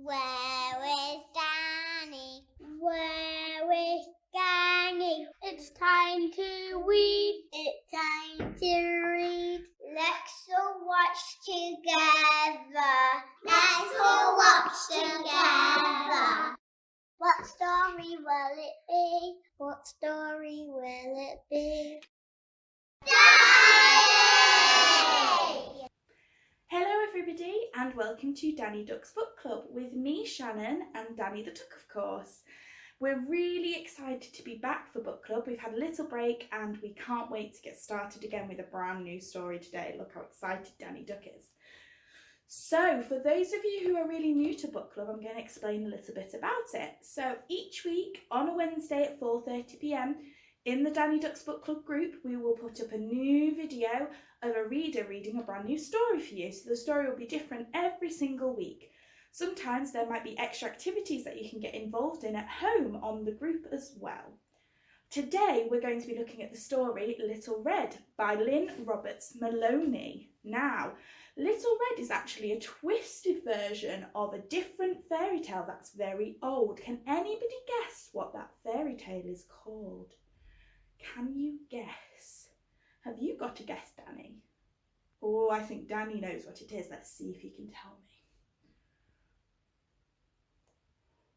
Where is Danny? Where is Danny? It's time to read. It's time to read. Let's all watch together. Let's all watch together. What story will it be? What story will it be? Danny! Hello everybody and welcome to Danny Duck's Book Club with me, Shannon, and Danny the Duck, of course. We're really excited to be back for Book Club. We've had a little break and we can't wait to get started again with a brand new story today. Look how excited Danny Duck is. So for those of you who are really new to Book Club, I'm going to explain a little bit about it. So each week on a Wednesday at 4:30 p.m, in the Danny Duck's Book Club group, we will put up a new video of a reader reading a brand new story for you. So the story will be different every single week. Sometimes there might be extra activities that you can get involved in at home on the group as well. Today we're going to be looking at the story Little Red by Lynn Maloney. Now, Little Red is actually a twisted version of a different fairy tale that's very old. Can anybody guess what that fairy tale is called? Can you guess? Have you got a guess, Danny? Oh, I think Danny knows what it is. Let's see if he can tell me.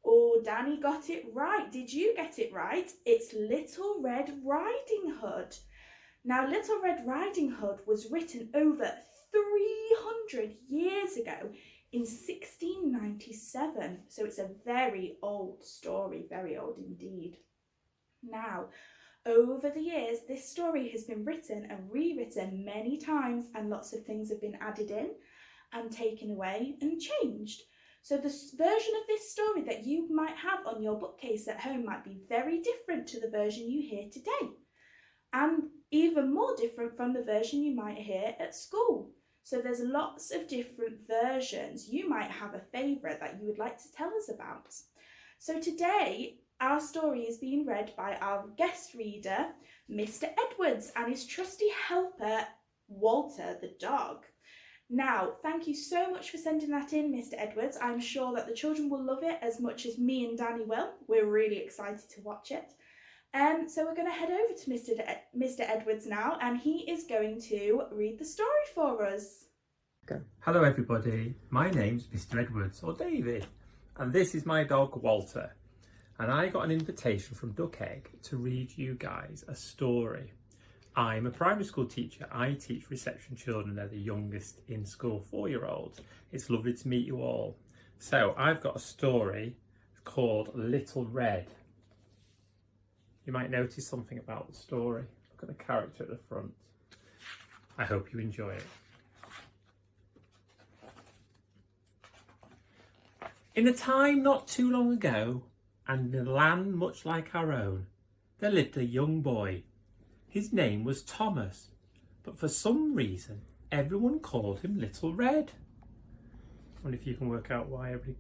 Oh, Danny got it right. Did you get it right? It's Little Red Riding Hood. Now, Little Red Riding Hood was written over 300 years ago in 1697. So it's a very old story, very old indeed. Now, over the years, this story has been written and rewritten many times, and lots of things have been added in and taken away and changed. So the version of this story that you might have on your bookcase at home might be very different to the version you hear today, and even more different from the version you might hear at school. So there's lots of different versions. You might have a favourite that you would like to tell us about. So today, our story is being read by our guest reader, Mr. Edwards, and his trusty helper, Walter the dog. Now, thank you so much for sending that in, Mr. Edwards. I'm sure that the children will love it as much as me and Danny will. We're really excited to watch it. So we're going to head over to Mr. Edwards now, and he is going to read the story for us. Okay. Hello everybody, my name's Mr. Edwards, or David, and this is my dog Walter. And I got an invitation from Duck Egg to read you guys a story. I'm a primary school teacher. I teach reception children. They're the youngest in school, 4-year-olds. It's lovely to meet you all. So I've got a story called Little Red. You might notice something about the story. Look at the character at the front. I hope you enjoy it. In a time not too long ago, and in a land much like our own, there lived a young boy. His name was Thomas, but for some reason, everyone called him Little Red. I wonder if you can work out why everybody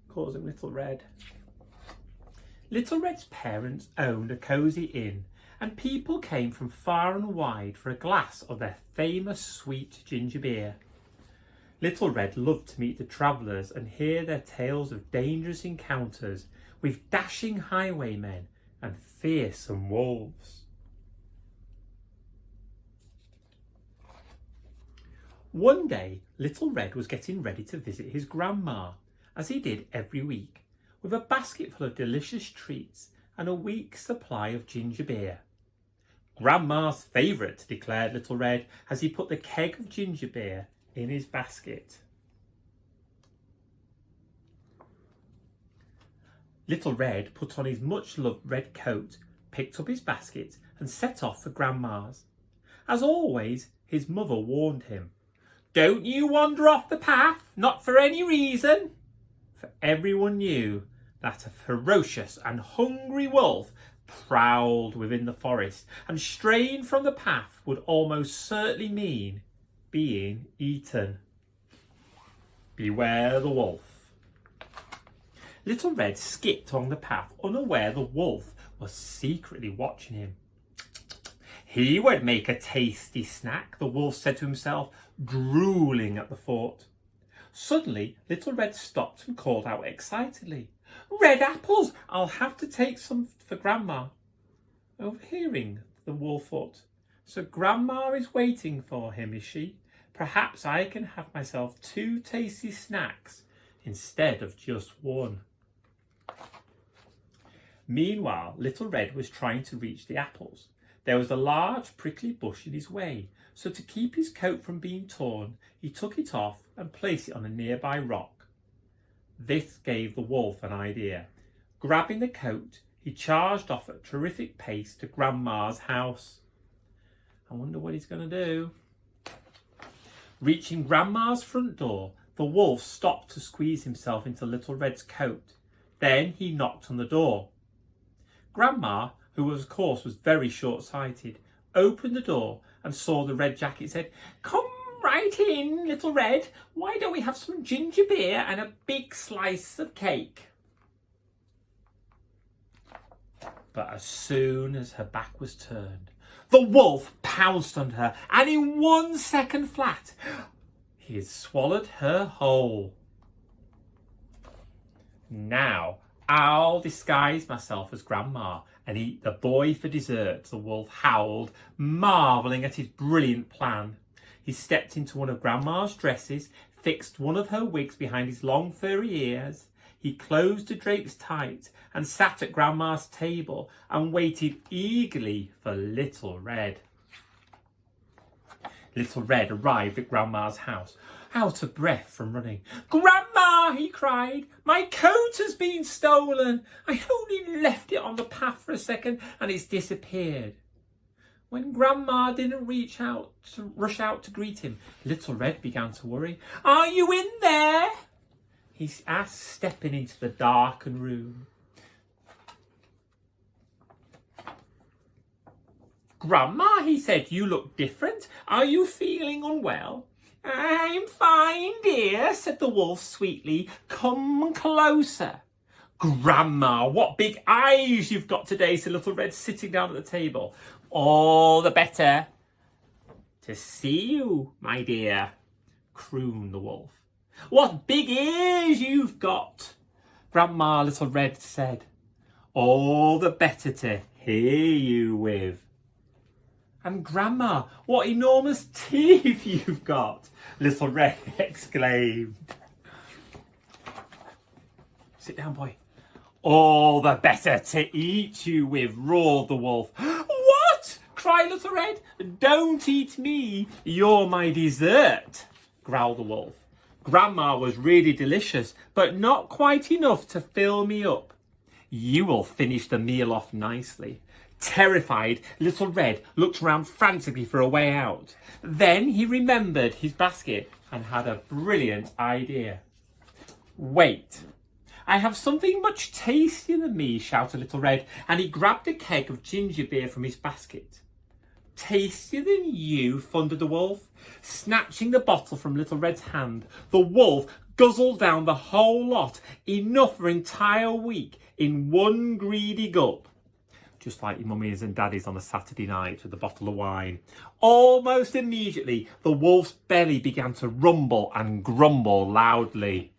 calls him Little Red. Little Red's parents owned a cosy inn, and people came from far and wide for a glass of their famous sweet ginger beer. Little Red loved to meet the travellers and hear their tales of dangerous encounters with dashing highwaymen and fearsome wolves. One day, Little Red was getting ready to visit his grandma, as he did every week, with a basket full of delicious treats and a week's supply of ginger beer. Grandma's favourite, declared Little Red as he put the keg of ginger beer in his basket. Little Red put on his much-loved red coat, picked up his basket and set off for Grandma's. As always, his mother warned him, "Don't you wander off the path, not for any reason." For everyone knew that a ferocious and hungry wolf prowled within the forest, and straying from the path would almost certainly mean being eaten. Beware the wolf. Little Red skipped on the path, unaware the wolf was secretly watching him. He would make a tasty snack, the wolf said to himself, drooling at the thought. Suddenly, Little Red stopped and called out excitedly, "Red apples! I'll have to take some for Grandma." Overhearing, the wolf thought, "So Grandma is waiting for him, is she? Perhaps I can have myself 2 tasty snacks instead of just one." Meanwhile, Little Red was trying to reach the apples. There was a large prickly bush in his way, so to keep his coat from being torn, he took it off and placed it on a nearby rock. This gave the wolf an idea. Grabbing the coat, he charged off at terrific pace to Grandma's house. I wonder what he's going to do. Reaching Grandma's front door, the wolf stopped to squeeze himself into Little Red's coat. Then he knocked on the door. Grandma, who of course was very short-sighted, opened the door and saw the red jacket and said, "Come right in, Little Red. Why don't we have some ginger beer and a big slice of cake?" But as soon as her back was turned, the wolf pounced on her, and in 1 second flat, he had swallowed her whole. "Now, I'll disguise myself as Grandma and eat the boy for dessert," the wolf howled, marvelling at his brilliant plan. He stepped into one of Grandma's dresses, fixed one of her wigs behind his long furry ears. He closed the drapes tight and sat at Grandma's table and waited eagerly for Little Red. Little Red arrived at Grandma's house, out of breath from running. "Grandma," he cried, "my coat has been stolen. I only left it on the path for a second and it's disappeared." When Grandma didn't rush out to greet him, Little Red began to worry. "Are you in there?" he asked, stepping into the darkened room. "Grandma," he said, "you look different. Are you feeling unwell?" "I'm fine, dear," said the wolf sweetly. "Come closer." "Grandma, what big eyes you've got today," said Little Red, sitting down at the table. "All the better to see you, my dear," crooned the wolf. "What big ears you've got." Grandma, Little Red said. "All the better to hear you with." "And Grandma, what enormous teeth you've got," Little Red exclaimed. "Sit down, boy." "All the better to eat you with," roared the wolf. "What?" cried Little Red. "Don't eat me, you're my dessert," growled the wolf. "Grandma was really delicious, but not quite enough to fill me up. You will finish the meal off nicely." Terrified, Little Red looked round frantically for a way out. Then he remembered his basket and had a brilliant idea. "Wait, I have something much tastier than me," shouted Little Red, and he grabbed a keg of ginger beer from his basket. "Tastier than you?" thundered the wolf. Snatching the bottle from Little Red's hand, the wolf guzzled down the whole lot, enough for an entire week in one greedy gulp. Just like your mummies and daddies on a Saturday night with a bottle of wine. Almost immediately, the wolf's belly began to rumble and grumble loudly.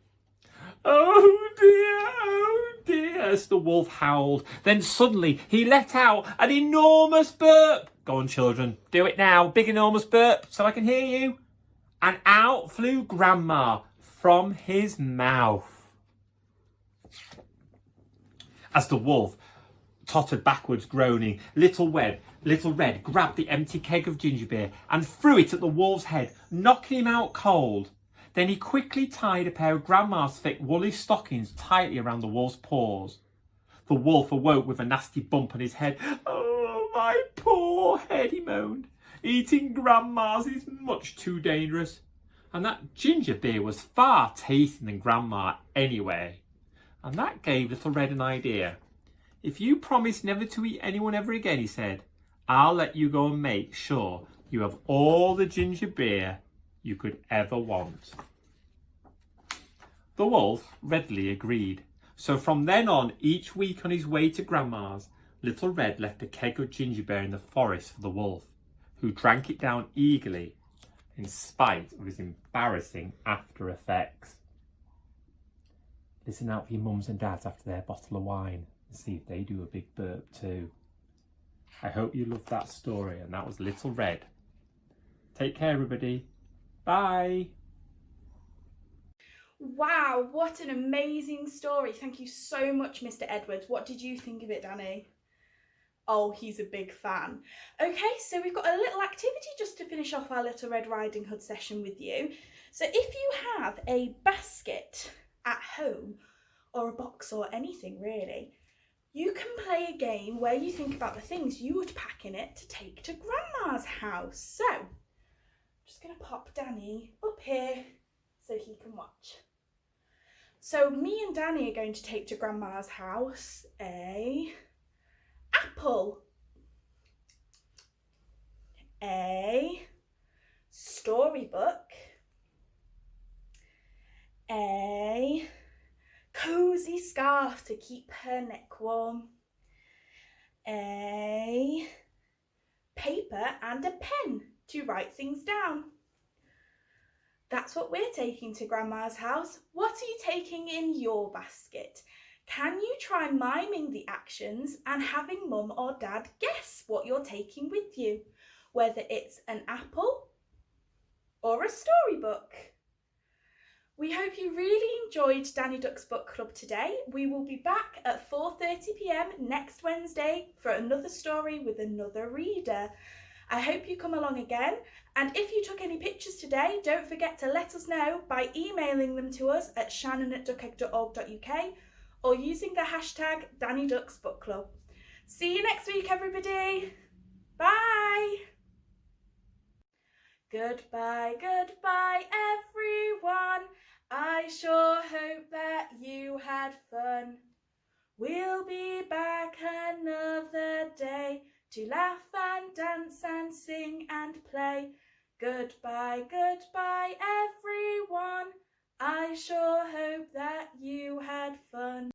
"Oh dear, as the wolf howled. Then suddenly he let out an enormous burp. Go on, children, do it now. Big enormous burp so I can hear you. And out flew Grandma from his mouth. As the wolf tottered backwards, groaning, Little Red grabbed the empty keg of ginger beer and threw it at the wolf's head, knocking him out cold. Then he quickly tied a pair of Grandma's thick woolly stockings tightly around the wolf's paws. The wolf awoke with a nasty bump on his head. "Oh, my poor head," he moaned. "Eating Grandma's is much too dangerous." And that ginger beer was far tastier than Grandma anyway. And that gave Little Red an idea. "If you promise never to eat anyone ever again," he said, "I'll let you go and make sure you have all the ginger beer you could ever want." The wolf readily agreed. So from then on, each week on his way to Grandma's, Little Red left a keg of ginger beer in the forest for the wolf, who drank it down eagerly in spite of his embarrassing after effects. Listen out for your mums and dads after their bottle of wine and see if they do a big burp too. I hope you loved that story, and that was Little Red. Take care, everybody. Bye. Wow, what an amazing story. Thank you so much, Mr. Edwards. What did you think of it, Danny? Oh, he's a big fan. Okay, so we've got a little activity just to finish off our Little Red Riding Hood session with you. So if you have a basket at home, or a box or anything really, you can play a game where you think about the things you would pack in it to take to Grandma's house. So, I'm just going to pop Danny up here so he can watch. So me and Danny are going to take to Grandma's house a apple, a storybook, a cosy scarf to keep her neck warm, a paper and a pen to write things down. That's what we're taking to Grandma's house. What are you taking in your basket? Can you try miming the actions and having Mum or Dad guess what you're taking with you? Whether it's an apple or a storybook. We hope you really enjoyed Danny Duck's Book Club today. We will be back at 4:30 p.m. next Wednesday for another story with another reader. I hope you come along again, and if you took any pictures today, don't forget to let us know by emailing them to us at shannon@duckegg.org.uk or using the hashtag Danny Duck's Book Club. See you next week, everybody. Bye. Goodbye, goodbye, everyone. I sure hope that you had fun. We'll be back another day to laugh and dance and sing and play. Goodbye, goodbye, everyone. I sure hope that you had fun.